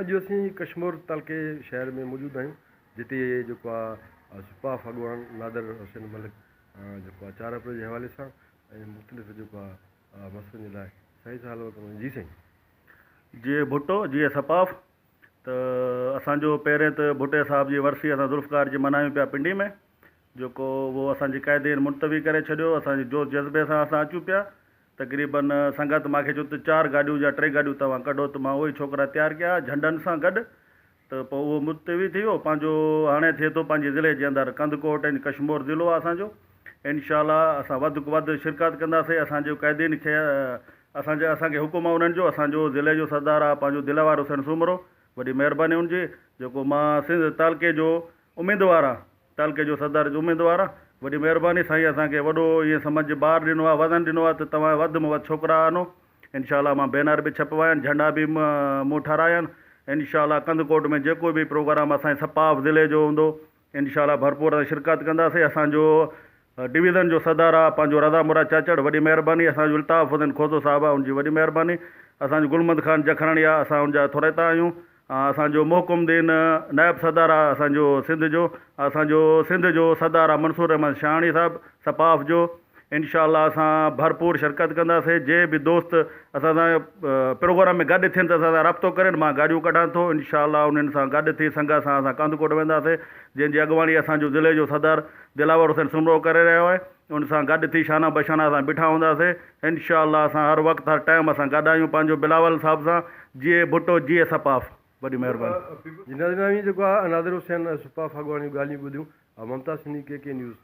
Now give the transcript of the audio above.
अॼु असीं कश्मीर तालके शहर में मौजूदु आहियूं जिते जेको आहे सुपा फगवान नादर हुसैन मलिक जेको आहे 4 अप्रैल जे हवाले सां ऐं मुख़्तलिफ़ जेको आहे मसइलनि जे लाइ सही साल वक़्तु जी साईं। जी भुट्टो जी सपाफ तो असो पहिरें तो भुट्टे साहब की वर्सी अस ज़ुल्फ़कार जी मनायूं पिया पिंडी में जो वो असांजी क़ायदे मुलतवी करे छॾियो। असांजे जोश जज़्बे सां असां अचूं पिया। तक़रीबन संगत मूंखे चयो त 4 गाॾियूं या 3 गाॾियूं तव्हां कढो त मां उहे छोकिरा तयारु कया झंडनि सां गॾु। त पोइ उहो मुलतवी थी वियो। पंहिंजो हाणे थिए थो पंहिंजे ज़िले जे अंदरि कंदकोट ऐं कश्मीर ज़िलो आहे असांजो। इनशाअल्लाह असां वधि को वधि शिरकत कंदासीं। असांजो क़ाइदीन खे असांखे हुकुम आहे उन्हनि जो। असांजो ज़िले जो सरदार आहे पंहिंजो दिलावर हुसैन सूमरो, वॾी महिरबानी हुनजी जेको मां सिंध तालके जो उमेदवार आहे, तालके जो सरदार जो उमेदवार आहे। वॾी महिरबानी साईं असांखे वॾो ईअं सम्झ ॿार ॾिनो आहे, वज़न ॾिनो आहे त तव्हां वधि में वधि छोकिरा आनो। इनशाअल्लाह मां बैनर बि छपवाया आहिनि, झंडा बि मूं ठाहिराया आहिनि। इनशाअल्लाह कंदकोट में जेको बि प्रोग्राम असांजे सपाफ ज़िले जो हूंदो इनशाअल्लाह भरपूर शिरकत कंदासीं। असांजो डिवीज़न जो सरदार आहे पंहिंजो रज़ा मुराद चाचड़, वॾी महिरबानी। असांजो अल्ताफ़ हुसैन खोसो साहिबु आहे, उनजी वॾी महिरबानी। असांजो गुलमंद ख़ान जखराणी आहे, असां उनजा थोरेता आहियूं। असांजो मोहकुमदीन नायब सरदार आहे असांजो सिंध जो। असांजो सिंध जो सरदार आहे मंसूर अहमद शाहाणी साहिबु सपाफ जो। इनशाअल्लाह असां भरपूर शिरकत कंदासीं। जे बि दोस्त असां सां प्रोग्राम में गॾु थियनि त असां सां राब्तो कनि, मां गाॾियूं कढां थो। इनशाअल्लाह उन्हनि सां गॾु थी संग सां असां कंदकोट वेंदासीं, जंहिंजी अॻुवाणी असांजो ज़िले जो सरदार दिलावर हुसैन सुमरो करे रहियो आहे। उन सां गॾु थी शाना बशाना असां बीठा हूंदासीं। इनशाअल्लाह असां हर वक़्तु हर टाइम असां गॾु आहियूं पंहिंजो बिलावल साहिब सां। जीए भुट्टो जीए सपाफ, वॾी महिरबानी। जेको आहे नादिर हुसैन सुपा फगवान जूं ॻाल्हियूं ॿुधियूं। ममता सिंधी के न्यूज़।